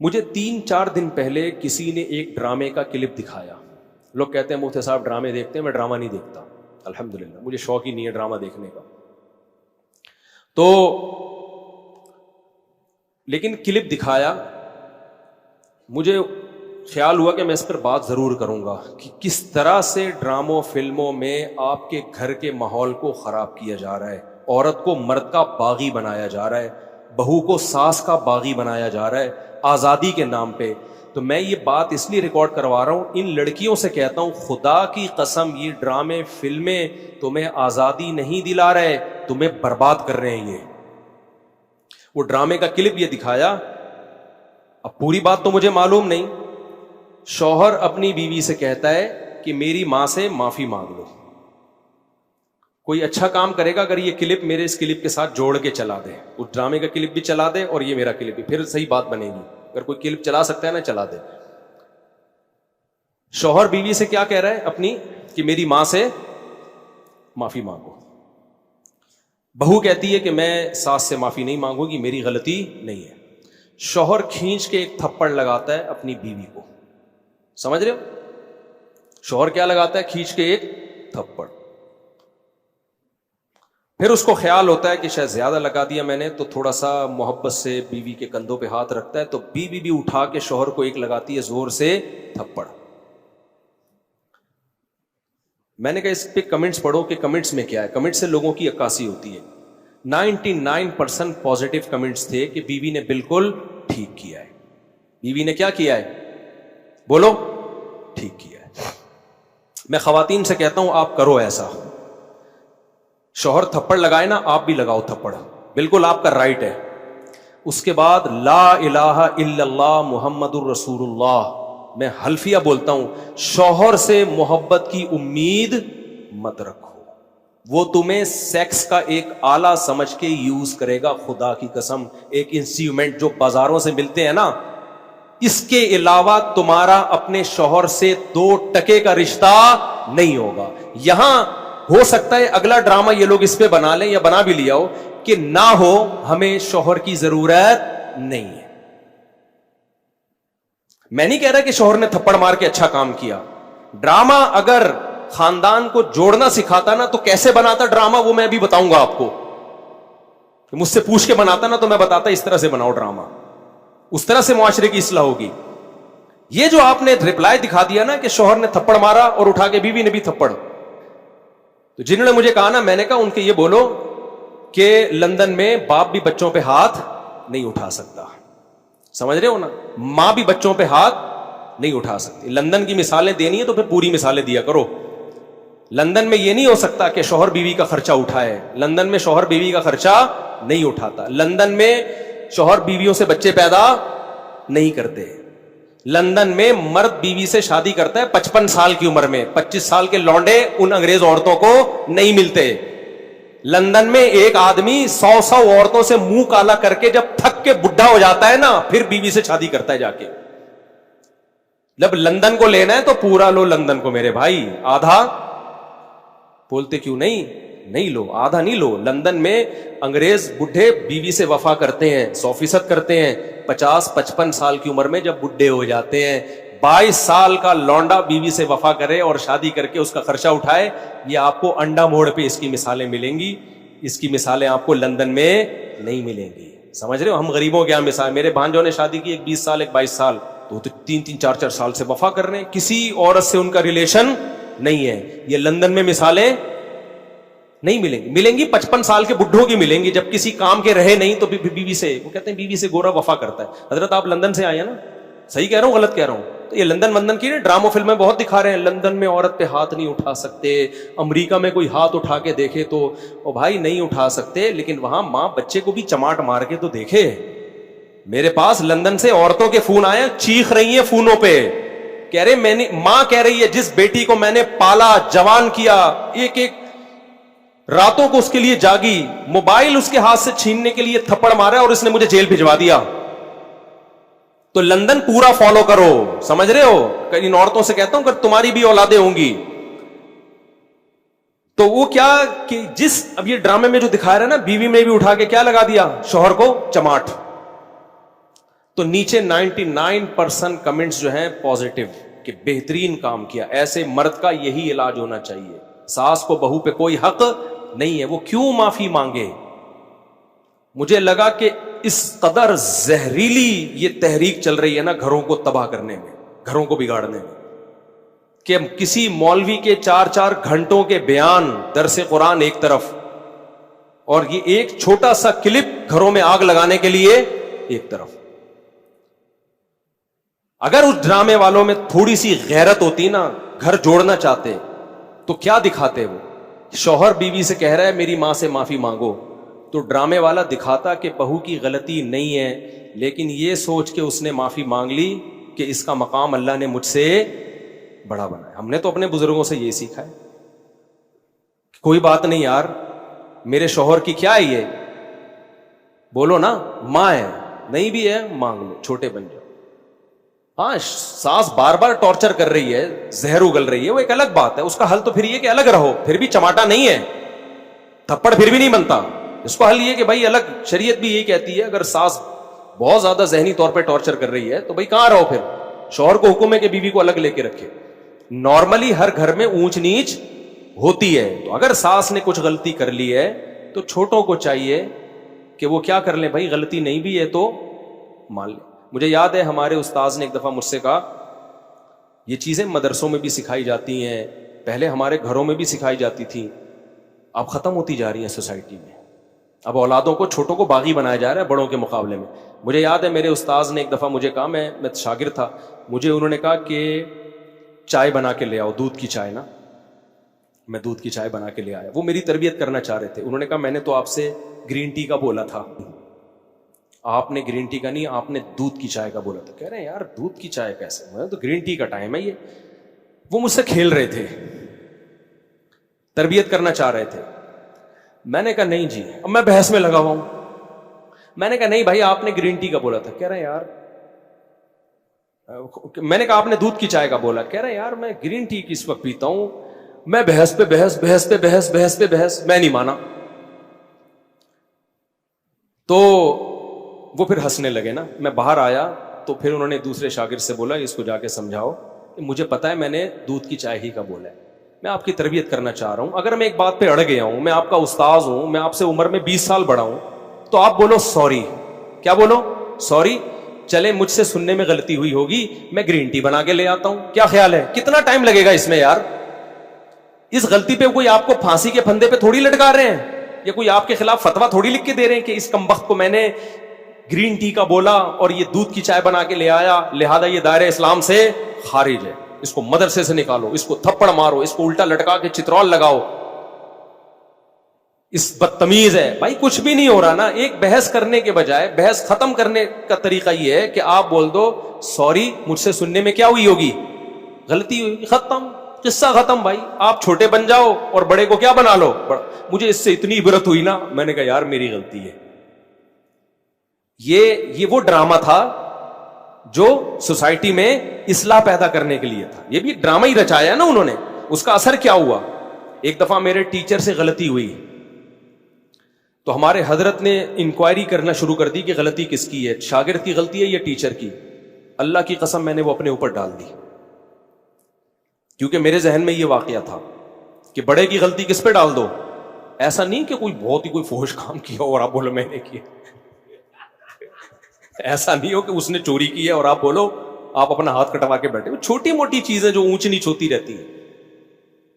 مجھے 3-4 دن پہلے کسی نے ایک ڈرامے کا کلپ دکھایا. لوگ کہتے ہیں مفتی صاحب ڈرامے دیکھتے ہیں، میں ڈرامہ نہیں دیکھتا الحمدللہ، مجھے شوق ہی نہیں ہے ڈرامہ دیکھنے کا. تو لیکن کلپ دکھایا، مجھے خیال ہوا کہ میں اس پر بات ضرور کروں گا کہ کس طرح سے ڈراموں فلموں میں آپ کے گھر کے ماحول کو خراب کیا جا رہا ہے، عورت کو مرد کا باغی بنایا جا رہا ہے، بہو کو ساس کا باغی بنایا جا رہا ہے آزادی کے نام پہ. تو میں یہ بات اس لیے ریکارڈ کروا رہا ہوں، ان لڑکیوں سے کہتا ہوں خدا کی قسم یہ ڈرامے فلمیں تمہیں آزادی نہیں دلا رہے، تمہیں برباد کر رہے ہیں. یہ وہ ڈرامے کا کلپ یہ دکھایا، اب پوری بات تو مجھے معلوم نہیں. شوہر اپنی بیوی سے کہتا ہے کہ میری ماں سے معافی مانگ لو. کوئی اچھا کام کرے گا اگر یہ کلپ میرے اس کلپ کے ساتھ جوڑ کے چلا دے، اس ڈرامے کا کلپ بھی چلا دے اور یہ میرا کلپ بھی، پھر صحیح بات بنے گی. اگر کوئی کلپ چلا سکتا ہے نا چلا دے. شوہر بیوی سے کیا کہہ رہا ہے اپنی، کہ میری ماں سے معافی مانگو. بہو کہتی ہے کہ میں ساس سے معافی نہیں مانگوں گی، میری غلطی نہیں ہے. شوہر کھینچ کے ایک تھپڑ لگاتا ہے اپنی بیوی کو. سمجھ رہے ہو؟ شوہر کیا لگاتا ہے؟ کھینچ کے ایک تھپڑ. پھر اس کو خیال ہوتا ہے کہ شاید زیادہ لگا دیا میں نے، تو تھوڑا سا محبت سے بیوی کے کندھوں پہ ہاتھ رکھتا ہے، تو بیوی بھی اٹھا کے شوہر کو ایک لگاتی ہے زور سے تھپڑ. میں نے کہا اس پہ کمنٹس پڑھو کہ کمنٹس میں کیا ہے. کمنٹ سے لوگوں کی عکاسی ہوتی ہے. 99% پازیٹیو کمنٹس تھے کہ بیوی نے بالکل ٹھیک کیا ہے. بیوی نے کیا کیا ہے؟ بولو، ٹھیک کیا ہے. میں خواتین سے کہتا ہوں آپ کرو ایسا. شوہر تھپڑ لگائے نا، آپ بھی لگاؤ تھپڑ، بالکل آپ کا رائٹ ہے. اس کے بعد لا الہ الا اللہ محمد الرسول اللہ، میں حلفیہ بولتا ہوں، شوہر سے محبت کی امید مت رکھو. وہ تمہیں سیکس کا ایک آلہ سمجھ کے یوز کرے گا. خدا کی قسم، ایک انسٹرومنٹ جو بازاروں سے ملتے ہیں نا، اس کے علاوہ تمہارا اپنے شوہر سے 2 ٹکے کا رشتہ نہیں ہوگا. یہاں ہو سکتا ہے اگلا ڈرامہ یہ لوگ اس پہ بنا لیں یا بنا بھی لیا ہو کہ نہ ہو ہمیں شوہر کی ضرورت نہیں ہے. میں نہیں کہہ رہا کہ شوہر نے تھپڑ مار کے اچھا کام کیا. ڈرامہ اگر خاندان کو جوڑنا سکھاتا نا تو کیسے بناتا ڈرامہ، وہ میں بھی بتاؤں گا آپ کو. مجھ سے پوچھ کے بناتا نا تو میں بتاتا اس طرح سے بناؤ ڈرامہ، اس طرح سے معاشرے کی اصلاح ہوگی. یہ جو آپ نے ریپلائی دکھا دیا نا کہ شوہر نے تھپڑ مارا اور اٹھا کے بیوی نے بھی تھپڑ، تو جنہوں نے مجھے کہا نا، میں نے کہا ان کے یہ بولو کہ لندن میں باپ بھی بچوں پہ ہاتھ نہیں اٹھا سکتا. سمجھ رہے ہو نا؟ ماں بھی بچوں پہ ہاتھ نہیں اٹھا سکتی. لندن کی مثالیں دینی ہے تو پھر پوری مثالیں دیا کرو. لندن میں یہ نہیں ہو سکتا کہ شوہر بیوی کا خرچہ اٹھائے. لندن میں شوہر بیوی کا خرچہ نہیں اٹھاتا. لندن میں شوہر بیویوں سے بچے پیدا نہیں کرتے. لندن میں مرد بیوی سے شادی کرتا ہے 55 سال کی عمر میں. 25 سال کے لونڈے ان انگریز عورتوں کو نہیں ملتے. لندن میں ایک آدمی 100 عورتوں سے منہ کالا کر کے جب تھک کے بڈھا ہو جاتا ہے نا، پھر بیوی سے شادی کرتا ہے جا کے. جب لندن کو لینا ہے تو پورا لو لندن کو میرے بھائی. آدھا بولتے کیوں نہیں لو، آدھا نہیں لو. لندن میں انگریز بڈھے بیوی سے وفا کرتے ہیں، 100% کرتے ہیں. 50-55 سال کی عمر میں جب بڈھے ہو جاتے ہیں، 22 سال کا لونڈا بیوی سے وفا کرے اور شادی کر کے اس کا خرچہ اٹھائے. یہ آپ کو انڈا موڑ پہ اس کی مثالیں ملیں گی. اس کی مثالیں آپ کو لندن میں نہیں ملیں گی. سمجھ رہے ہو؟ ہم غریبوں کے یہاں مثال، میرے بھانجوں نے شادی کی، ایک 20 سال ایک 22 سال، تو 3-4 سال سے وفا کر رہے ہیں، کسی عورت سے ان کا ریلیشن نہیں ہے. یہ لندن میں مثالیں نہیں ملیں گی. ملیں گی 55 سال کے بڈھوں کی ملیں گی جب کسی کام کے رہے نہیں تو بیوی سے، وہ کہتے ہیں بیوی سے گورا وفا کرتا ہے. حضرت آپ لندن سے آئے ہیں نا؟ صحیح کہہ رہا ہوں غلط کہہ رہا ہوں؟ تو یہ لندن کی ڈراموں فلمیں بہت دکھا رہے ہیں، لندن میں عورت پہ ہاتھ نہیں اٹھا سکتے. امریکہ میں کوئی ہاتھ اٹھا کے دیکھے تو او بھائی نہیں اٹھا سکتے، لیکن وہاں ماں بچے کو بھی چماٹ مار کے تو دیکھے. میرے پاس لندن سے عورتوں کے فون آئے، چیخ رہی ہیں فونوں پہ، کہہ رہے میں نے، ماں کہہ رہی ہے جس بیٹی کو میں نے پالا جوان کیا، ایک راتوں کو اس کے لیے جاگی، موبائل اس کے ہاتھ سے چھیننے کے لیے تھپڑ مارا اور اس نے مجھے جیل بھجوا دیا. تو لندن پورا فالو کرو. سمجھ رہے ہو؟ ان عورتوں سے کہتا ہوں کہ تمہاری بھی اولادیں ہوں گی تو وہ کیا کہ جس اب یہ ڈرامے میں جو دکھا رہا ہے نا، بیوی میں بھی اٹھا کے کیا لگا دیا؟ شوہر کو چماٹ. تو نیچے 99% کمنٹس جو ہیں پازیٹیو کہ بہترین کام کیا, ایسے مرد کا یہی علاج ہونا چاہیے, ساس کو بہو پہ کوئی حق نہیں ہے, وہ کیوں معافی مانگے. مجھے لگا کہ اس قدر زہریلی یہ تحریک چل رہی ہے نا گھروں کو تباہ کرنے میں, گھروں کو بگاڑنے میں, کہ کسی مولوی کے 4 گھنٹوں کے بیان درس قرآن ایک طرف, اور یہ ایک چھوٹا سا کلپ گھروں میں آگ لگانے کے لیے ایک طرف. اگر اس ڈرامے والوں میں تھوڑی سی غیرت ہوتی نا, گھر جوڑنا چاہتے, تو کیا دکھاتے وہ؟ شوہر بیوی سے کہہ رہا ہے میری ماں سے معافی مانگو, تو ڈرامے والا دکھاتا کہ بہو کی غلطی نہیں ہے, لیکن یہ سوچ کے اس نے معافی مانگ لی کہ اس کا مقام اللہ نے مجھ سے بڑا بنایا. ہم نے تو اپنے بزرگوں سے یہ سیکھا ہے, کوئی بات نہیں یار, میرے شوہر کی کیا ہے, یہ بولو نا, ماں ہے, نہیں بھی ہے مانگ لو, چھوٹے بن جاؤ. ہاں ساس بار بار ٹارچر کر رہی ہے, زہر اگل رہی ہے, وہ ایک الگ بات ہے, اس کا حل تو پھر یہ کہ الگ رہو, پھر بھی چماٹا نہیں ہے, تھپڑ پھر بھی نہیں بنتا. اس کو حل یہ کہ بھائی الگ, شریعت بھی یہی کہتی ہے اگر ساس بہت زیادہ ذہنی طور پہ ٹارچر کر رہی ہے تو بھائی کہاں رہو, پھر شوہر کو حکم ہے کہ بیوی کو الگ لے کے رکھے. نارملی ہر گھر میں اونچ نیچ ہوتی ہے, تو اگر ساس نے کچھ غلطی کر لی ہے تو چھوٹوں کو چاہیے کہ وہ کیا کر لیں, بھائی غلطی نہیں بھی ہے تو مان لیں. مجھے یاد ہے ہمارے استاذ نے ایک دفعہ مجھ سے کہا, یہ چیزیں مدرسوں میں بھی سکھائی جاتی ہیں, پہلے ہمارے گھروں میں بھی سکھائی جاتی تھی, اب ختم ہوتی جا رہی ہیں سوسائٹی میں. اب اولادوں کو, چھوٹوں کو باغی بنایا جا رہا ہے بڑوں کے مقابلے میں. مجھے یاد ہے میرے استاذ نے ایک دفعہ مجھے کہا, میں شاگرد تھا, مجھے انہوں نے کہا کہ چائے بنا کے لے آؤ, دودھ کی چائے نا. میں دودھ کی چائے بنا کے لے آیا. وہ میری تربیت کرنا چاہ رہے تھے. انہوں نے کہا میں نے تو آپ سے گرین ٹی کا بولا تھا, آپ نے گرین ٹی کا نہیں, آپ نے دودھ کی چائے کا بولا تھا. کہہ رہے ہیں یار دودھ کی چائے کیسے, میں تو گرین ٹی کا ٹائم ہے یہ. وہ مجھ سے کھیل رہے تھے, تربیت کرنا چاہ رہے تھے. میں نے کہا نہیں جی, اب میں بحث میں لگا ہوا ہوں. میں نے کہا نہیں بھائی آپ نے گرین ٹی کا بولا تھا. کہہ رہے ہیں یار, میں نے کہا آپ نے دودھ کی چائے کا بولا. کہہ رہے ہیں یار میں گرین ٹی کس وقت پیتا ہوں, میں بحث پہ بحث, بحث پہ بحث, بحث پہ بحث, میں نہیں مانا. تو وہ پھر ہنسنے لگے نا. میں باہر آیا تو پھر انہوں نے دوسرے شاگرد سے بولا اس کو جا کے سمجھاؤ کہ مجھے پتا ہے میں نے دودھ کی چائے ہی کا بولا ہے, میں آپ کی تربیت کرنا چاہ رہا ہوں. اگر میں ایک بات پہ اڑ گیا ہوں, میں آپ کا استاذ ہوں, میں آپ سے عمر میں 20 سال بڑا ہوں, تو آپ بولو سوری. کیا بولو؟ سوری. چلے مجھ سے سننے میں غلطی ہوئی ہوگی, میں گرین ٹی بنا کے لے آتا ہوں. کیا خیال ہے, کتنا ٹائم لگے گا اس میں یار؟ اس غلطی پہ کوئی آپ کو پھانسی کے پھندے پہ تھوڑی لٹکا رہے ہیں, یا کوئی آپ کے خلاف فتوا تھوڑی لکھ کے دے رہے ہیں کہ اس کمبخت کو میں نے گرین ٹی کا بولا اور یہ دودھ کی چائے بنا کے لے آیا, لہذا یہ دائرہ اسلام سے خارج ہے, اس کو مدرسے سے نکالو, اس کو تھپڑ مارو, اس کو الٹا لٹکا کے چترول لگاؤ, اس بدتمیز ہے. بھائی کچھ بھی نہیں ہو رہا نا. ایک بحث کرنے کے بجائے بحث ختم کرنے کا طریقہ یہ ہے کہ آپ بول دو سوری, مجھ سے سننے میں کیا ہوئی ہوگی, غلطی ہوئی, ختم, قصہ ختم. بھائی آپ چھوٹے بن جاؤ اور بڑے کو کیا بنا لو. مجھے اس سے اتنی عبرت ہوئی نا, میں نے کہا یار میری غلطی ہے. یہ وہ ڈرامہ تھا جو سوسائٹی میں اصلاح پیدا کرنے کے لیے تھا. یہ بھی ڈرامہ ہی رچایا نا انہوں نے. اس کا اثر کیا ہوا, ایک دفعہ میرے ٹیچر سے غلطی ہوئی تو ہمارے حضرت نے انکوائری کرنا شروع کر دی کہ غلطی کس کی ہے, شاگرد کی غلطی ہے یا ٹیچر کی. اللہ کی قسم میں نے وہ اپنے اوپر ڈال دی, کیونکہ میرے ذہن میں یہ واقعہ تھا کہ بڑے کی غلطی کس پہ ڈال دو. ایسا نہیں کہ کوئی بہت ہی کوئی فحش کام کیا اور آپ بولو میں نے کیا. ایسا نہیں ہو کہ اس نے چوری کی ہے اور آپ بولو, آپ اپنا ہاتھ کٹوا کے بیٹھے. چھوٹی موٹی چیزیں جو اونچ نیچ ہوتی رہتی ہیں,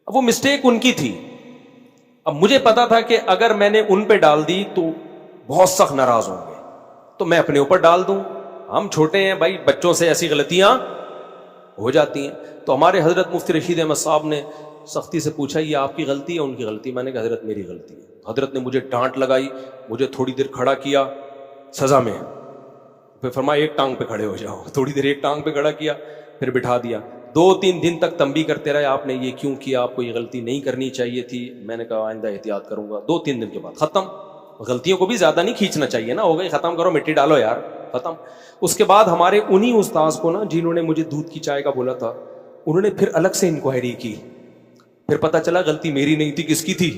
اب وہ مسٹیک ان کی تھی. اب مجھے پتا تھا کہ اگر میں نے ان پہ ڈال دی تو بہت سخت ناراض ہوں گے, تو میں اپنے اوپر ڈال دوں. ہم چھوٹے ہیں بھائی, بچوں سے ایسی غلطیاں ہو جاتی ہیں. تو ہمارے حضرت مفتی رشید احمد صاحب نے سختی سے پوچھا یہ آپ کی غلطی ہے ان کی غلطی؟ میں نے کہا حضرت میری غلطی ہے. حضرت نے مجھے ڈانٹ لگائی, مجھے تھوڑی دیر کھڑا کیا سزا میں, پھر فرمایا ایک ٹانگ پہ کھڑے ہو جاؤ. تھوڑی دیر ایک ٹانگ پہ کھڑا کیا, پھر بٹھا دیا. 2-3 دن تک تنبیہ کرتے رہے, آپ نے یہ کیوں کیا, آپ کو یہ غلطی نہیں کرنی چاہیے تھی. میں نے کہا آئندہ احتیاط کروں گا. 2-3 دن کے بعد ختم. غلطیوں کو بھی زیادہ نہیں کھینچنا چاہیے نا, ہو گئی ختم کرو, مٹی ڈالو یار, ختم. اس کے بعد ہمارے انہی استاذ کو نا جنہوں نے مجھے دودھ کی چائے کا بولا تھا, انہوں نے پھر الگ سے انکوائری کی. پھر پتا چلا غلطی میری نہیں تھی, کس کی تھی.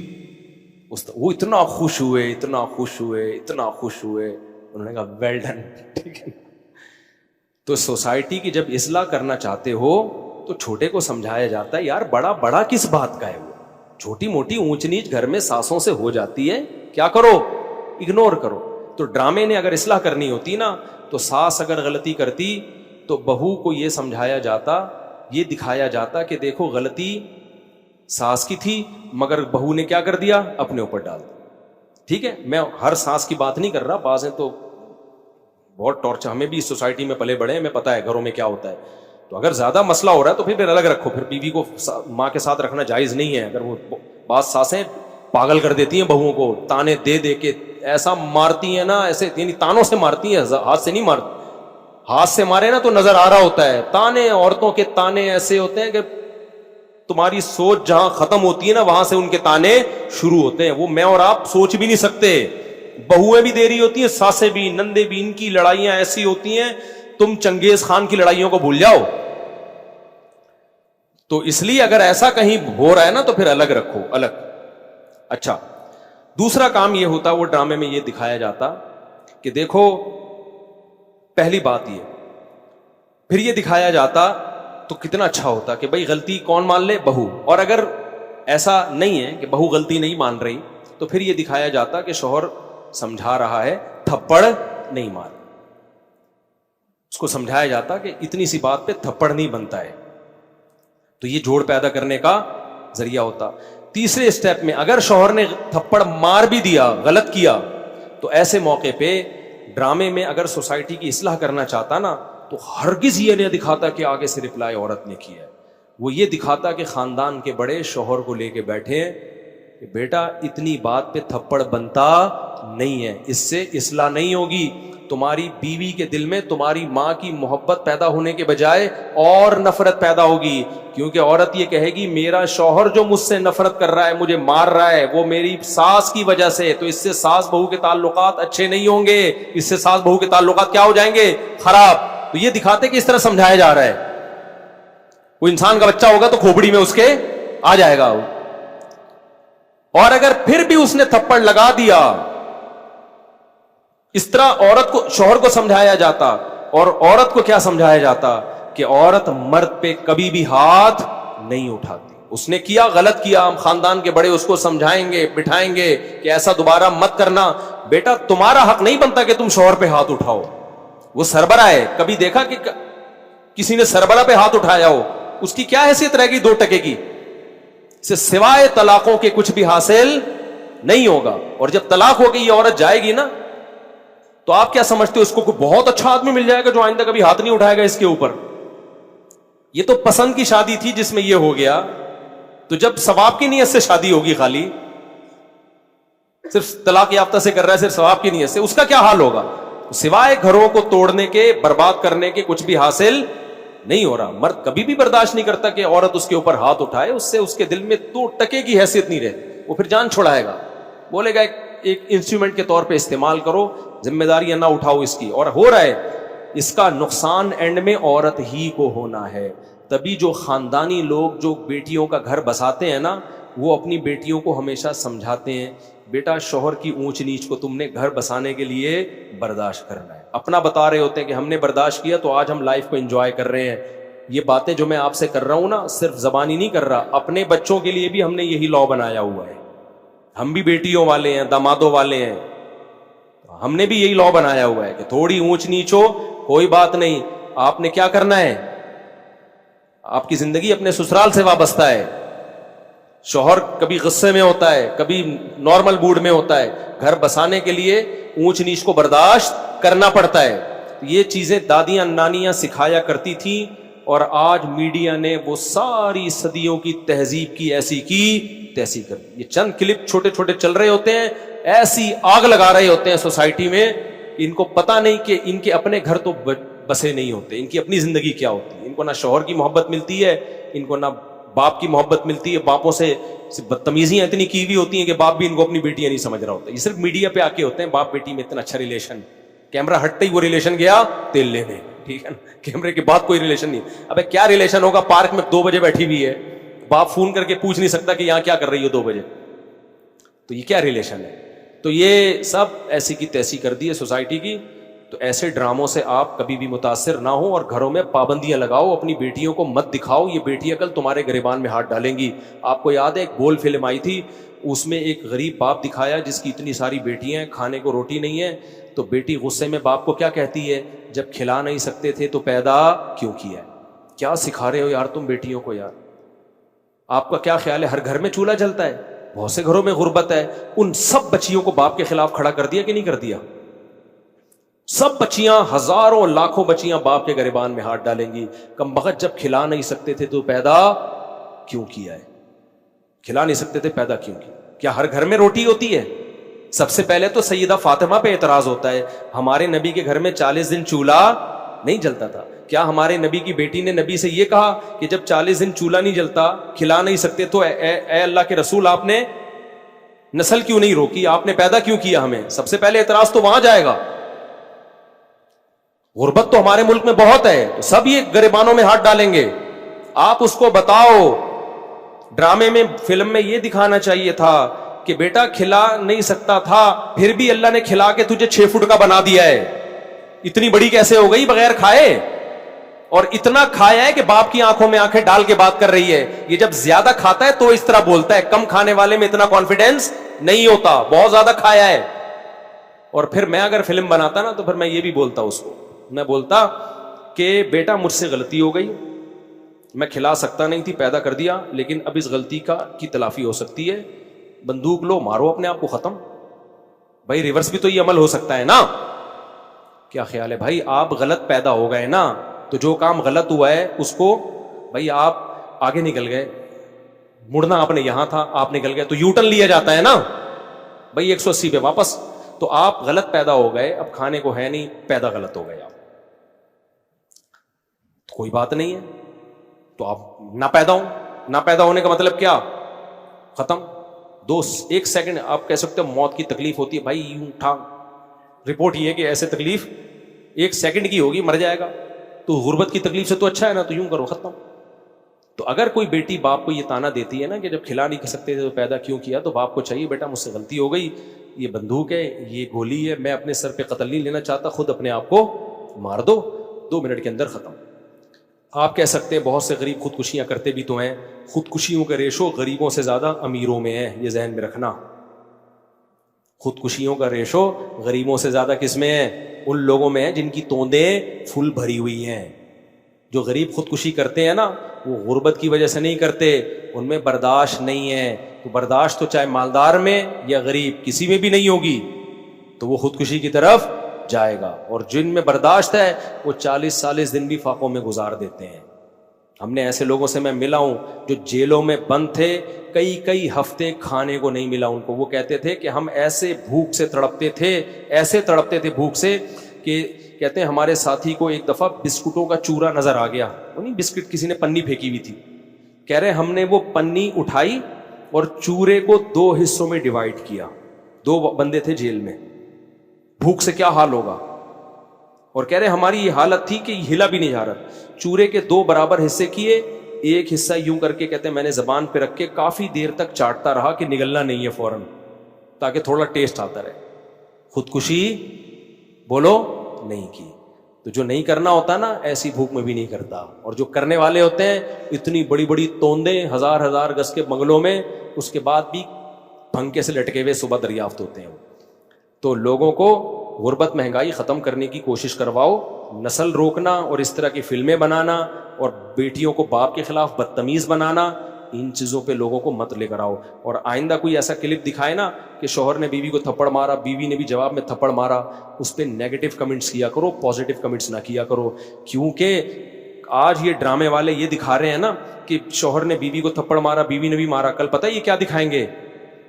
وہ اتنا خوش ہوئے, اتنا خوش ہوئے, اتنا خوش ہوئے. انہوں نے کہا ویل ڈن, ٹھیک ہے. تو سوسائٹی کی جب اصلاح کرنا چاہتے ہو تو چھوٹے کو سمجھایا جاتا ہے یار بڑا بڑا کس بات کا ہے, وہ چھوٹی موٹی اونچ نیچ گھر میں ساسوں سے ہو جاتی ہے, کیا کرو, اگنور کرو. تو ڈرامے نے اگر اصلاح کرنی ہوتی نا, تو ساس اگر غلطی کرتی تو بہو کو یہ سمجھایا جاتا, یہ دکھایا جاتا کہ دیکھو غلطی ساس کی تھی مگر بہو نے کیا کر دیا, اپنے اوپر ڈال دیا. ٹھیک ہے, میں ہر ساس کی بات نہیں کر رہا, بعض ہیں تو بہت ٹارچر, ہمیں بھی اس سوسائٹی میں پلے بڑے ہیں, ہمیں پتا ہے گھروں میں کیا ہوتا ہے. تو اگر زیادہ مسئلہ ہو رہا ہے تو پھر الگ رکھو, پھر بیوی کو ماں کے ساتھ رکھنا جائز نہیں ہے. اگر وہ بعض ساسیں پاگل کر دیتی ہیں بہوؤں کو, تانے دے دے کے ایسا مارتی ہیں نا, ایسے یعنی تانوں سے مارتی ہیں, ہاتھ سے نہیں مارتی. ہاتھ سے مارے نا تو نظر آ رہا ہوتا ہے. تانے, عورتوں کے تانے ایسے ہوتے ہیں کہ تمہاری سوچ جہاں ختم ہوتی ہے نا وہاں سے ان کے تانے شروع ہوتے ہیں. وہ میں اور آپ سوچ بھی نہیں سکتے. بہویں بھی دے رہی ہوتی ہیں, ساسیں بھی, نندے بھی, ان کی لڑائیاں ایسی ہوتی ہیں تم چنگیز خان کی لڑائیوں کو بھول جاؤ. تو اس لیے اگر ایسا کہیں ہو رہا ہے نا تو پھر الگ رکھو, الگ. اچھا, دوسرا کام یہ ہوتا, وہ ڈرامے میں یہ دکھایا جاتا کہ دیکھو پہلی بات یہ, پھر یہ دکھایا جاتا تو کتنا اچھا ہوتا کہ بھائی غلطی کون مان لے, بہو. اور اگر ایسا نہیں ہے کہ بہو غلطی نہیں مان رہی تو پھر یہ دکھایا جاتا کہ شوہر سمجھا رہا ہے, تھپڑ نہیں مار. اس کو سمجھایا جاتا کہ اتنی سی بات پہ تھپڑ نہیں بنتا ہے. تو یہ جوڑ پیدا کرنے کا ذریعہ ہوتا. تیسرے اسٹیپ میں اگر شوہر نے تھپڑ مار بھی دیا, غلط کیا, تو ایسے موقع پہ ڈرامے میں اگر سوسائٹی کی اصلاح کرنا چاہتا نا تو ہرگز یہ نہیں دکھاتا کہ آگے سے رپلائی عورت نے کیا ہے. وہ یہ دکھاتا کہ خاندان کے بڑے شوہر کو لے کے بیٹھے کہ بیٹا اتنی بات پہ تھپڑ بنتا نہیں ہے, اس سے اصلاح نہیں ہوگی. تمہاری بیوی کے دل میں تمہاری ماں کی محبت پیدا ہونے کے بجائے اور نفرت پیدا ہوگی. کیونکہ عورت یہ کہے گی میرا شوہر جو مجھ سے نفرت کر رہا ہے, مجھے مار رہا ہے, وہ میری ساس کی وجہ سے. تو اس سے ساس بہو کے تعلقات اچھے نہیں ہوں گے, اس سے ساس بہو کے تعلقات کیا ہو جائیں گے, خراب. تو یہ دکھاتے کہ اس طرح سمجھایا جا رہا ہے. وہ انسان کا بچہ ہوگا تو کھوپڑی میں اس کے آ جائے گا. اور اگر پھر بھی اس نے تھپڑ لگا دیا, اس طرح عورت کو, شوہر کو سمجھایا جاتا. اور عورت کو کیا سمجھایا جاتا کہ عورت مرد پہ کبھی بھی ہاتھ نہیں اٹھاتی. اس نے کیا, غلط کیا, ہم خاندان کے بڑے اس کو سمجھائیں گے, بٹھائیں گے کہ ایسا دوبارہ مت کرنا. بیٹا تمہارا حق نہیں بنتا کہ تم شوہر پہ ہاتھ اٹھاؤ. وہ سربراہ ہے, کبھی دیکھا کہ کسی نے سربراہ پہ ہاتھ اٹھایا ہو؟ اس کی کیا حیثیت رہے گی 2 ٹکے کی؟ سے سوائے طلاقوں کے کچھ بھی حاصل نہیں ہوگا. اور جب طلاق ہو گئی یہ عورت جائے گی نا, تو آپ کیا سمجھتے ہو اس کو کوئی بہت اچھا آدمی مل جائے گا جو آئندہ کبھی ہاتھ نہیں اٹھائے گا اس کے اوپر؟ یہ تو پسند کی شادی تھی جس میں یہ ہو گیا. تو جب ثواب کی نیت سے شادی ہوگی, خالی صرف طلاق یافتہ سے کر رہا ہے, صرف ثواب کی نیت سے, اس کا کیا حال ہوگا؟ سوائے گھروں کو توڑنے کے, برباد کرنے کے کچھ بھی حاصل نہیں ہو رہا. مرد کبھی بھی برداشت نہیں کرتا کہ عورت اس کے اوپر ہاتھ اٹھائے, اس سے اس کے دل میں 2 ٹکے کی حیثیت نہیں رہتی. وہ پھر جان چھوڑائے گا, بولے گا ایک انسٹرومنٹ کے طور پہ استعمال کرو, ذمہ داریاں نہ اٹھاؤ اس کی. اور ہو رہا ہے, اس کا نقصان اینڈ میں عورت ہی کو ہونا ہے. تبھی جو خاندانی لوگ جو بیٹیوں کا گھر بساتے ہیں نا, وہ اپنی بیٹیوں کو ہمیشہ سمجھاتے ہیں بیٹا شوہر کی اونچ نیچ کو تم نے گھر بسانے کے لیے برداشت کرنا ہے. اپنا بتا رہے ہوتے ہیں کہ ہم نے برداشت کیا تو آج ہم لائف کو انجوائے کر رہے ہیں. یہ باتیں جو میں آپ سے کر رہا ہوں نا, صرف زبانی نہیں کر رہا, اپنے بچوں کے لیے بھی ہم نے یہی لا بنایا ہوا ہے. ہم بھی بیٹیوں والے ہیں, دامادوں والے ہیں, ہم نے بھی یہی لا بنایا ہوا ہے کہ تھوڑی اونچ نیچ ہو کوئی بات نہیں, آپ نے کیا کرنا ہے, آپ کی زندگی اپنے سسرال سے وابستہ ہے. شوہر کبھی غصے میں ہوتا ہے, کبھی نارمل موڈ میں ہوتا ہے, گھر بسانے کے لیے اونچ نیچ کو برداشت کرنا پڑتا ہے. یہ چیزیں دادیاں نانیاں سکھایا کرتی تھیں, اور آج میڈیا نے وہ ساری صدیوں کی تہذیب کی ایسی کی تیسی کر دی. یہ چند کلپ چھوٹے چھوٹے چل رہے ہوتے ہیں, ایسی آگ لگا رہے ہوتے ہیں سوسائٹی میں, ان کو پتہ نہیں کہ ان کے اپنے گھر تو بسے نہیں ہوتے, ان کی اپنی زندگی کیا ہوتی ہے. ان کو نہ شوہر کی محبت ملتی ہے, ان کو نہ باپ کی محبت ملتی ہے. باپوں سے بدتمیزیاں اتنی کی ہوئی ہوتی ہیں کہ باپ بھی ان کو اپنی بیٹیاں نہیں سمجھ رہا ہوتا. یہ صرف میڈیا پہ آ کے ہوتے ہیں, باپ بیٹی میں اتنا اچھا ریلیشن, کیمرہ ہٹتے ہی وہ ریلیشن گیا تیل لینے, ٹھیک ہے نا, کیمرے کے بعد کوئی ریلیشن نہیں. ابے کیا ریلیشن ہوگا, پارک میں 2 بجے بیٹھی ہوئی ہے, باپ فون کر کے پوچھ نہیں سکتا کہ یہاں کیا کر رہی ہو 2 بجے, تو یہ کیا ریلیشن ہے؟ تو یہ سب ایسی کی تیسی کر دی ہے سوسائٹی کی. تو ایسے ڈراموں سے آپ کبھی بھی متاثر نہ ہو اور گھروں میں پابندیاں لگاؤ, اپنی بیٹیوں کو مت دکھاؤ, یہ بیٹیاں کل تمہارے گریبان میں ہاتھ ڈالیں گی. آپ کو یاد ہے ایک گول فلم آئی تھی, اس میں ایک غریب باپ دکھایا جس کی اتنی ساری بیٹیاں ہیں, کھانے کو روٹی نہیں ہے, تو بیٹی غصے میں باپ کو کیا کہتی ہے, جب کھلا نہیں سکتے تھے تو پیدا کیوں کیا ہے. کیا سکھا رہے ہو یار تم بیٹیوں کو یار. آپ کا کیا خیال ہے ہر گھر میں چولہا جلتا ہے؟ بہت سے گھروں میں غربت ہے. ان سب بچیوں کو باپ کے خلاف کھڑا کر دیا کہ نہیں کر دیا؟ سب بچیاں, ہزاروں لاکھوں بچیاں باپ کے گریبان میں ہاتھ ڈالیں گی, کم بخت جب کھلا نہیں سکتے تھے تو پیدا کیوں کیا ہے. کھلا نہیں سکتے تھے پیدا کیوں کیا. کیا ہر گھر میں روٹی ہوتی ہے؟ سب سے پہلے تو سیدہ فاطمہ پہ اعتراض ہوتا ہے, ہمارے نبی کے گھر میں 40 دن چولہا نہیں جلتا تھا. کیا ہمارے نبی کی بیٹی نے نبی سے یہ کہا کہ جب 40 دن چولہا نہیں جلتا, کھلا نہیں سکتے, تو اے اللہ کے رسول آپ نے نسل کیوں نہیں روکی, آپ نے پیدا کیوں کیا ہمیں؟ سب سے پہلے اعتراض تو وہاں جائے گا. غربت تو ہمارے ملک میں بہت ہے, تو سب یہ گریبانوں میں ہاتھ ڈالیں گے. آپ اس کو بتاؤ, ڈرامے میں فلم میں یہ دکھانا چاہیے تھا کہ بیٹا کھلا نہیں سکتا تھا, پھر بھی اللہ نے کھلا کے تجھے 6 فٹ کا بنا دیا ہے. اتنی بڑی کیسے ہو گئی بغیر کھائے؟ اور اتنا کھایا ہے کہ باپ کی آنکھوں میں آنکھیں ڈال کے بات کر رہی ہے. یہ جب زیادہ کھاتا ہے تو اس طرح بولتا ہے, کم کھانے والے میں اتنا کانفیڈینس نہیں ہوتا, بہت زیادہ کھایا ہے. اور پھر میں اگر فلم بناتا نا تو پھر میں یہ بھی بولتا اس کو, میں بولتا کہ بیٹا مجھ سے غلطی ہو گئی, میں کھلا سکتا نہیں تھی, پیدا کر دیا, لیکن اب اس غلطی کی تلافی ہو سکتی ہے. بندوق لو, مارو اپنے آپ کو ختم. بھائی ریورس بھی تو یہ عمل ہو سکتا ہے نا. کیا خیال ہے بھائی؟ آپ غلط پیدا ہو گئے نا, تو جو کام غلط ہوا ہے اس کو, بھائی آپ آگے نکل گئے, مڑنا آپ نے یہاں تھا, آپ نکل گئے تو یو ٹرن لیا جاتا ہے نا بھائی, 180 پہ واپس. تو آپ غلط پیدا ہو گئے, اب کھانے کو ہے نہیں, پیدا غلط ہو گئے آپ, تو کوئی بات نہیں ہے, تو آپ نہ پیدا ہوں. نہ پیدا ہونے کا مطلب کیا؟ ختم. 1 سیکنڈ آپ کہہ سکتے ہو موت کی تکلیف ہوتی ہے, بھائی یوں اٹھا, رپورٹ یہ ہے کہ ایسے تکلیف 1 سیکنڈ کی ہوگی, مر جائے گا. تو غربت کی تکلیف سے تو اچھا ہے نا, تو یوں کرو, ختم. تو اگر کوئی بیٹی باپ کو یہ تانا دیتی ہے نا کہ جب کھلا نہیں سکتے تھے تو پیدا کیوں کیا, تو باپ کو چاہیے بیٹا مجھ سے غلطی ہو گئی, یہ بندوق ہے, یہ گولی ہے, میں اپنے سر پہ قتل نہیں لینا چاہتا, خود اپنے آپ کو مار دو, 2 منٹ کے اندر ختم. آپ کہہ سکتے ہیں بہت سے غریب خودکشیاں کرتے بھی تو ہیں, خودکشیوں کا ریشو غریبوں سے زیادہ امیروں میں ہے, یہ ذہن میں رکھنا. خودکشیوں کا ریشو غریبوں سے زیادہ کس میں ہے؟ ان لوگوں میں ہے جن کی توندیں پھول بھری ہوئی ہیں. جو غریب خودکشی کرتے ہیں نا, وہ غربت کی وجہ سے نہیں کرتے, ان میں برداشت نہیں ہے. تو برداشت تو چاہے مالدار میں یا غریب کسی میں بھی نہیں ہوگی, تو وہ خودکشی کی طرف جائے گا. اور جن میں برداشت ہے وہ 40 دن بھی فاقوں میں گزار دیتے ہیں. ہم نے ایسے لوگوں سے میں ملا ہوں جو جیلوں میں بند تھے, کئی ہفتے کھانے کو نہیں ملا ان کو. وہ کہتے تھے کہ ہم ایسے بھوک سے تڑپتے تھے بھوک سے کہ کہتے ہیں ہمارے ساتھی کو ایک دفعہ بسکٹوں کا چورا نظر آ گیا, وہ نہیں بسکٹ کسی نے پنی پھینکی ہوئی تھی, کہہ رہے ہم نے وہ پنی اٹھائی اور چورے کو 2 حصوں میں ڈیوائڈ کیا. 2 بندے تھے جیل میں, بھوک سے کیا حال ہوگا. اور کہہ رہے ہماری یہ حالت تھی کہ ہلا بھی نہیں جا رہا. چورے کے 2 برابر حصے کیے, ایک حصہ یوں کر کے کہتے ہیں میں نے زبان پہ رکھ کے کافی دیر تک چاٹتا رہا کہ نگلنا نہیں ہے فوراً, تاکہ تھوڑا ٹیسٹ آتا رہے. خودکشی بولو نہیں کی. تو جو نہیں کرنا ہوتا نا, ایسی بھوک میں بھی نہیں کرتا. اور جو کرنے والے ہوتے ہیں اتنی بڑی بڑی توندیں 1000 گز کے بنگلوں میں, اس کے بعد بھی پھنکے سے لٹکے ہوئے صبح دریافت ہوتے ہیں. تو لوگوں کو غربت مہنگائی ختم کرنے کی کوشش کرواؤ, نسل روکنا اور اس طرح کی فلمیں بنانا اور بیٹیوں کو باپ کے خلاف بدتمیز بنانا, ان چیزوں پہ لوگوں کو مت لے کر آؤ. اور آئندہ کوئی ایسا کلپ دکھائے نا کہ شوہر نے بیوی کو تھپڑ مارا, بیوی نے بھی جواب میں تھپڑ مارا, اس پہ نیگیٹو کمنٹس کیا کرو, پازیٹیو کمنٹس نہ کیا کرو. کیونکہ آج یہ ڈرامے والے یہ دکھا رہے ہیں نا کہ شوہر نے بیوی کو تھپڑ مارا, بیوی نے بھی مارا. کل پتہ ہے یہ کیا دکھائیں گے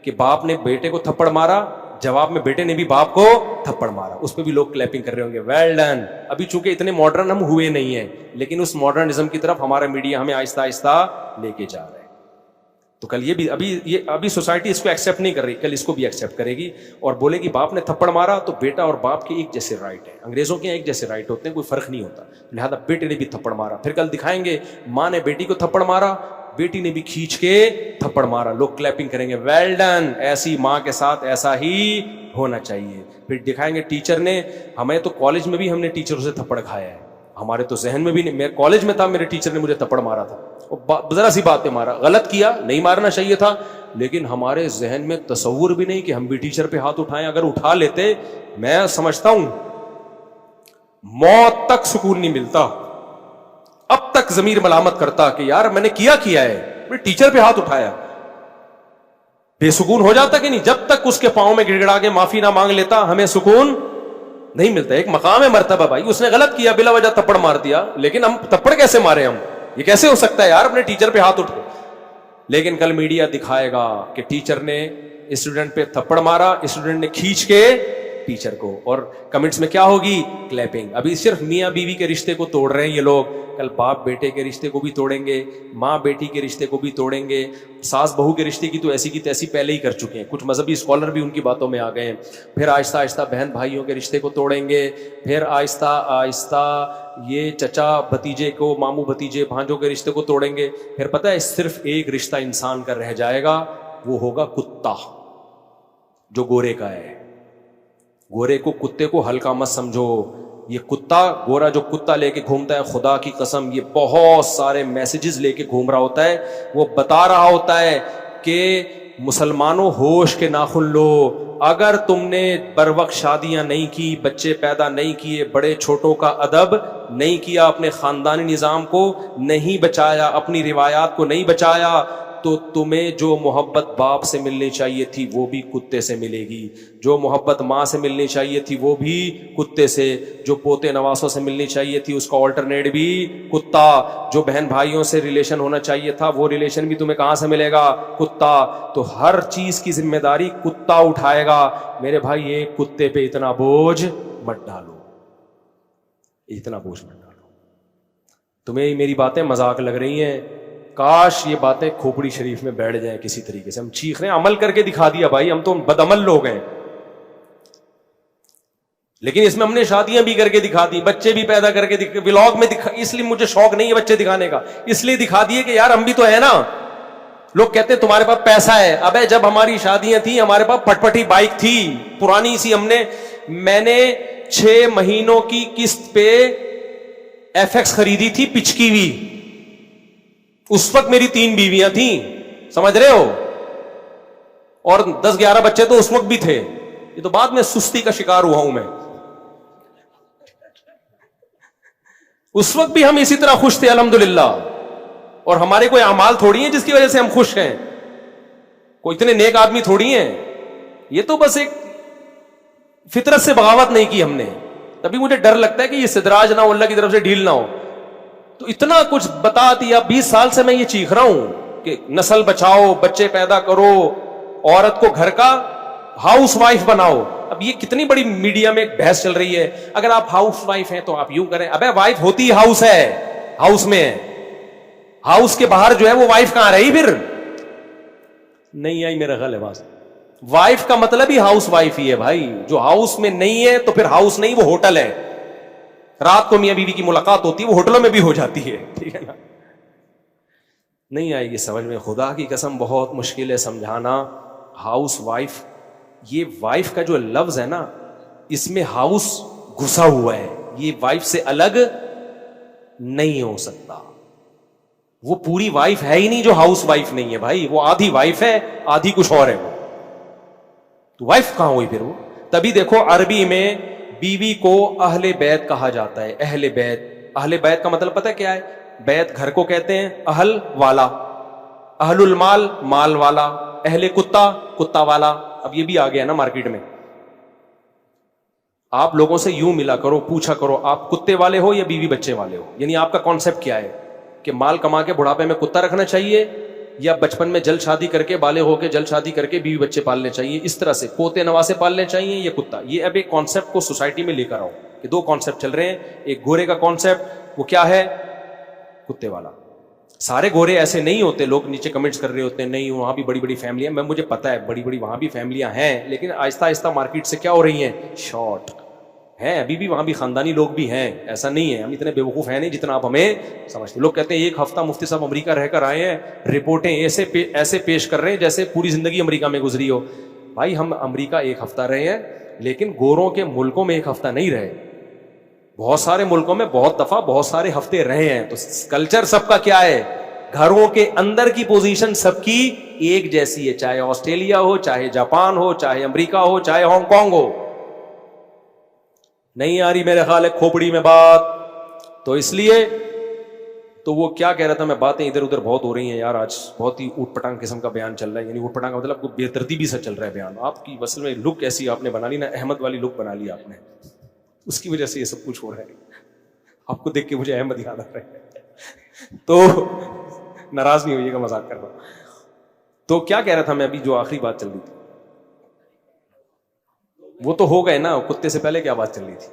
کہ باپ نے بیٹے کو تھپڑ مارا, جواب میں بیٹے نے بھی باپ کو تھپڑ مارا. اس پہ بھی لوگ کلیپنگ کر رہے ہوں گے, ویل ڈن. ابھی چونکہ اتنے ماڈرن ہم ہوئے نہیں ہیں, لیکن اس ماڈرنزم کی طرف ہمارا میڈیا ہمیں آہستہ آہستہ لے کے جا رہا ہے. تو کل یہ بھی ابھی سوسائٹی اس کو ایکسیپٹ نہیں کر رہی, کل اس کو بھی ایکسیپٹ کرے گی اور بولے گی باپ نے تھپڑ مارا تو بیٹا اور باپ کے ایک جیسے رائٹ ہیں. انگریزوں کے ایک جیسے رائٹ ہوتے ہیں, کوئی فرق نہیں ہوتا, لہذا بیٹے نے بھی تھپڑ مارا. پھر کل دکھائیں گے ماں نے بیٹی کو تھپڑ مارا, بیٹی نے بھی کھینچ کے تھپڑ مارا, لوگ کلیپنگ کریں گے, ویل ڈن, ایسی ماں کے ساتھ ایسا ہی ہونا چاہیے. پھر دکھائیں گے ٹیچر نے, ہمیں تو کالج میں بھی ہم نے ٹیچروں سے تھپڑ کھایا ہے, ہمارے تو ذہن میں بھی نہیں, میں کالج میں تھا میرے ٹیچر نے مجھے تھپڑ مارا تھا, ذرا سی بات پہ مارا, غلط کیا, نہیں مارنا چاہیے تھا, لیکن ہمارے ذہن میں تصور بھی نہیں کہ ہم بھی ٹیچر پہ ہاتھ اٹھائیں. اگر اٹھا لیتے, میں سمجھتا ہوں موت تک سکون نہیں ملتا, اب تک ضمیر ملامت کرتا کہ یار میں نے کیا ہے, میں ٹیچر پہ ہاتھ اٹھایا, بے سکون ہو جاتا کہ نہیں. جب تک اس کے پاؤں میں گڑ گڑا کے معافی نہ مانگ لیتا ہمیں سکون نہیں ملتا. ایک مقام ہے مرتبہ بھائی, اس نے غلط کیا, بلا وجہ تھپڑ مار دیا, لیکن ہم تھپڑ کیسے مارے, ہم یہ کیسے ہو سکتا ہے یار, اپنے ٹیچر پہ ہاتھ اٹھے. لیکن کل میڈیا دکھائے گا کہ ٹیچر نے اسٹوڈنٹ پہ تھپڑ مارا, اسٹوڈنٹ نے کھینچ کے ٹیچر کو, اور کمنٹس میں کیا ہوگی, کلیپنگ. ابھی صرف میاں بیوی کے رشتے کو توڑ رہے ہیں یہ لوگ, کل باپ بیٹے کے رشتے کو بھی توڑیں گے, ماں بیٹی کے رشتے کو بھی توڑیں گے, ساس بہو کے رشتے کی تو ایسی کی تیسی پہلے ہی کر چکے ہیں, کچھ مذہبی اسکالر بھی ان کی باتوں میں آ گئے ہیں. پھر آہستہ آہستہ بہن بھائیوں کے رشتے کو توڑیں گے, پھر آہستہ آہستہ یہ چچا بھتیجے کو, ماموں بھتیجے بھانجوں کے رشتے کو توڑیں گے. پھر پتہ ہے صرف ایک رشتہ انسان کا رہ جائے گا, وہ ہوگا کتا, جو گورے کا ہے. گورے کو, کتے کو ہلکا مت سمجھو, یہ کتا گورا جو کتا لے کے گھومتا ہے, خدا کی قسم یہ بہت سارے میسیجز لے کے گھوم رہا ہوتا ہے. وہ بتا رہا ہوتا ہے کہ مسلمانوں ہوش کے ناخن لو, اگر تم نے بر وقت شادیاں نہیں کی, بچے پیدا نہیں کیے, بڑے چھوٹوں کا ادب نہیں کیا, اپنے خاندانی نظام کو نہیں بچایا, اپنی روایات کو نہیں بچایا, تو تمہیں جو محبت باپ سے ملنی چاہیے تھی وہ بھی کتے سے ملے گی, جو محبت ماں سے ملنی چاہیے تھی وہ بھی کتے سے, جو پوتے نواسوں سے ملنی چاہیے تھی اس کا آلٹرنیٹ بھی کتا, جو بہن بھائیوں سے ریلیشن ہونا چاہیے تھا وہ ریلیشن بھی تمہیں کہاں سے ملے گا, کتا. تو ہر چیز کی ذمہ داری کتا اٹھائے گا. میرے بھائی ایک کتے پہ اتنا بوجھ مت ڈالو, اتنا بوجھ مت ڈالو. تمہیں میری باتیں مذاق لگ رہی ہیں, کاش یہ باتیں کھوپڑی شریف میں بیٹھ جائیں کسی طریقے سے. ہم چیخ رہے ہیں, عمل کر کے دکھا دیا بھائی, ہم تو بدعمل لوگ ہیں, لیکن اس میں ہم نے شادیاں بھی کر کے دکھا دی, بچے بھی پیدا کر کے ولاگ میں دکھا, اس لیے مجھے شوق نہیں ہے بچے دکھانے کا, اس لیے دکھا دیے کہ یار ہم بھی تو ہیں نا. لوگ کہتے ہیں تمہارے پاس پیسہ ہے, ابے جب ہماری شادیاں تھیں ہمارے پاس پٹپٹی بائک تھی پرانی سی, میں نے 6 مہینوں کی قسط پہ FX خریدی تھی پچکی ہوئی, اس وقت میری 3 بیویاں تھیں, سمجھ رہے ہو, اور 10-11 بچے تو اس وقت بھی تھے. یہ تو بعد میں سستی کا شکار ہوا ہوں میں, اس وقت بھی ہم اسی طرح خوش تھے الحمدللہ, اور ہمارے کوئی اعمال تھوڑی ہیں جس کی وجہ سے ہم خوش ہیں, کوئی اتنے نیک آدمی تھوڑی ہیں, یہ تو بس ایک فطرت سے بغاوت نہیں کی ہم نے. تبھی مجھے ڈر لگتا ہے کہ یہ استدراج نہ ہو, اللہ کی طرف سے ڈھیل نہ ہو. تو اتنا کچھ بتا دیا, 20 سال سے میں یہ چیخ رہا ہوں کہ نسل بچاؤ, بچے پیدا کرو, عورت کو گھر کا ہاؤس وائف بناؤ. اب یہ کتنی بڑی میڈیا میں ایک بحث چل رہی ہے, اگر آپ ہاؤس وائف ہیں تو آپ یوں کریں. ابے وائف ہوتی ہاؤس ہے, ہاؤس میں ہے, ہاؤس کے باہر جو ہے وہ وائف کہاں رہی, پھر نہیں آئی میرا خیال ہے بات. وائف کا مطلب ہی ہاؤس وائف ہی ہے بھائی, جو ہاؤس میں نہیں ہے تو پھر ہاؤس نہیں, وہ ہوٹل ہے. رات کو میاں بیوی کی ملاقات ہوتی ہے, وہ ہوٹلوں میں بھی ہو جاتی ہے, ٹھیک ہے نا. نہیں آئے گی سمجھ میں, خدا کی قسم بہت مشکل ہے سمجھانا. ہاؤس وائف, یہ وائف کا جو لفظ ہے نا, اس میں ہاؤس گھسا ہوا ہے, یہ وائف سے الگ نہیں ہو سکتا. وہ پوری وائف ہے ہی نہیں جو ہاؤس وائف نہیں ہے بھائی, وہ آدھی وائف ہے آدھی کچھ اور ہے. وہ تو وائف کہاں ہوئی پھر وہ. تبھی دیکھو عربی میں بیوی کو اہل بیت کہا جاتا ہے, اہل بیت. اہل بیت کا مطلب پتہ کیا ہے, بیت گھر کو کہتے ہیں, اہل والا, اہل المال مال والا, اہل کتا کتا والا. اب یہ بھی آ گیا نا مارکیٹ میں. آپ لوگوں سے یوں ملا کرو, پوچھا کرو آپ کتے والے ہو یا بیوی بچے والے ہو, یعنی آپ کا کانسیپٹ کیا ہے, کہ مال کما کے بڑھاپے میں کتا رکھنا چاہیے, یا بچپن میں جلد شادی کر کے بالغ ہو کے جلد شادی کر کے بیوی بچے پالنے چاہیے, اس طرح سے پوتے نواسے پالنے چاہیے, یا کتا. یہ اب ایک کانسیپٹ کو سوسائٹی میں لے کر آؤ کہ 2 کانسیپٹ چل رہے ہیں. ایک گورے کا کانسیپٹ, وہ کیا ہے, کتے والا. سارے گورے ایسے نہیں ہوتے, لوگ نیچے کمنٹس کر رہے ہوتے ہیں نہیں وہاں بھی بڑی بڑی فیملیاں, میں مجھے پتا ہے بڑی بڑی وہاں بھی فیملیاں ہیں, لیکن آہستہ آہستہ مارکیٹ سے کیا ہو رہی ہیں, شارٹ, ہیں ابھی بھی وہاں بھی خاندانی لوگ بھی ہیں, ایسا نہیں ہے, ہم اتنے بیوقوف ہیں نہیں جتنا آپ ہمیں سمجھتے. لوگ کہتے ہیں ایک ہفتہ مفتی صاحب امریکہ رہ کر آئے ہیں, رپورٹیں ایسے پیش کر رہے ہیں جیسے پوری زندگی امریکہ میں گزری ہو. بھائی ہم امریکہ ایک ہفتہ رہے ہیں, لیکن گوروں کے ملکوں میں ایک ہفتہ نہیں رہے, بہت سارے ملکوں میں بہت دفعہ بہت سارے ہفتے رہے ہیں. تو کلچر سب کا کیا ہے, گھروں کے اندر کی پوزیشن سب کی ایک جیسی ہے, چاہے آسٹریلیا ہو, چاہے جاپان ہو, چاہے امریکہ ہو, چاہے ہانگ کانگ ہو. نہیں آ رہی میرے خیال ہے کھوپڑی میں بات. تو اس لیے تو وہ کیا کہہ رہا تھا میں, باتیں ادھر ادھر بہت ہو رہی ہیں یار, آج بہت ہی اوٹ پٹانگ قسم کا بیان چل رہا ہے. یعنی اوٹ پٹانگ کا مطلب بے ترتیبی سے چل رہا ہے بیان. آپ کی اصل میں لک ایسی آپ نے بنا لی نا, احمد والی لک بنا لی آپ نے, اس کی وجہ سے یہ سب کچھ ہو رہا ہے. آپ کو دیکھ کے مجھے احمد یاد آ رہا ہے, تو ناراض نہیں ہوئیے گا, مذاق کر رہا ہوں. تو کیا کہہ رہا تھا میں ابھی, جو آخری بات چل رہی تھی وہ تو ہو گئے نا, کتے سے پہلے کیا بات چل رہی تھی؟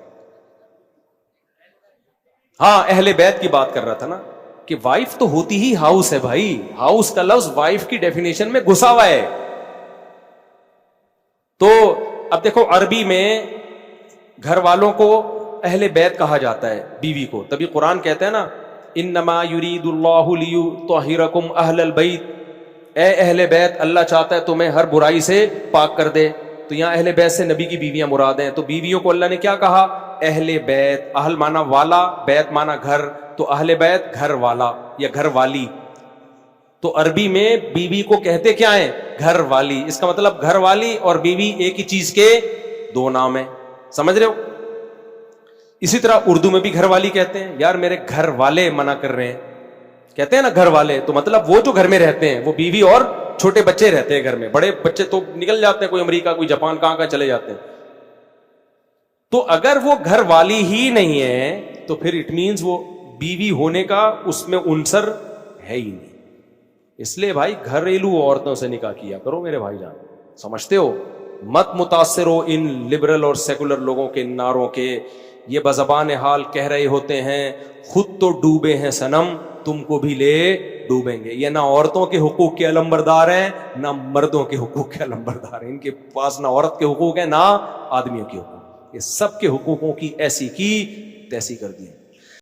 ہاں اہل بیت کی بات کر رہا تھا نا, کہ وائف تو ہوتی ہی ہاؤس ہے بھائی. ہاؤس کا لفظ وائف کی ڈیفینیشن میں گھسا ہوا ہے. تو اب دیکھو عربی میں گھر والوں کو اہل بیت کہا جاتا ہے, بیوی کو. تبھی قرآن کہتا ہے نا انما یرید اللہ لیطہرکم اہل البیت, اے اہل بیت اللہ چاہتا ہے تمہیں ہر برائی سے پاک کر دے. تو یہاں اہل بیت سے نبی کی بیویاں مراد ہیں. تو بیویوں کو اللہ نے کیا کہا, اہل بیت. اہل مانا والا, بیت مانا گھر, تو اہل بیت گھر والا یا گھر والی. تو عربی میں بیوی کو کہتے کیا ہیں, گھر والی. اس کا مطلب گھر والی اور بیوی ایک ہی چیز کے دو نام ہیں, سمجھ رہے ہو. اسی طرح اردو میں بھی گھر والی کہتے ہیں. یار میرے گھر والے منع کر رہے ہیں, کہتے ہیں نا گھر والے, تو مطلب وہ جو گھر میں رہتے ہیں, وہ بیوی اور چھوٹے بچے رہتے ہیں گھر میں. بڑے بچے تو نکل جاتے ہیں, کوئی امریکہ کوئی جاپان کہاں چلے جاتے ہیں. تو اگر وہ گھر والی ہی نہیں ہے تو پھر اٹ مینز وہ بیوی ہونے کا اس میں عنصر ہے ہی نہیں. اس لیے بھائی گھریلو عورتوں سے نکاح کیا کرو میرے بھائی جان, سمجھتے ہو. مت متاثر ہو ان لبرل اور سیکولر لوگوں کے نعروں کے. یہ بزبان حال کہہ رہے ہوتے ہیں خود تو ڈوبے ہیں صنم, تم کو بھی لے ڈوبیں گے. یہ نہ عورتوں کے حقوق کے علمبردار ہیں, نہ مردوں کے حقوق کے علمبردار ہیں. ان کے پاس نہ عورت کے حقوق ہیں نہ آدمیوں کے حقوق. یہ سب کے حقوقوں کی ایسی کی تیسی کر دی.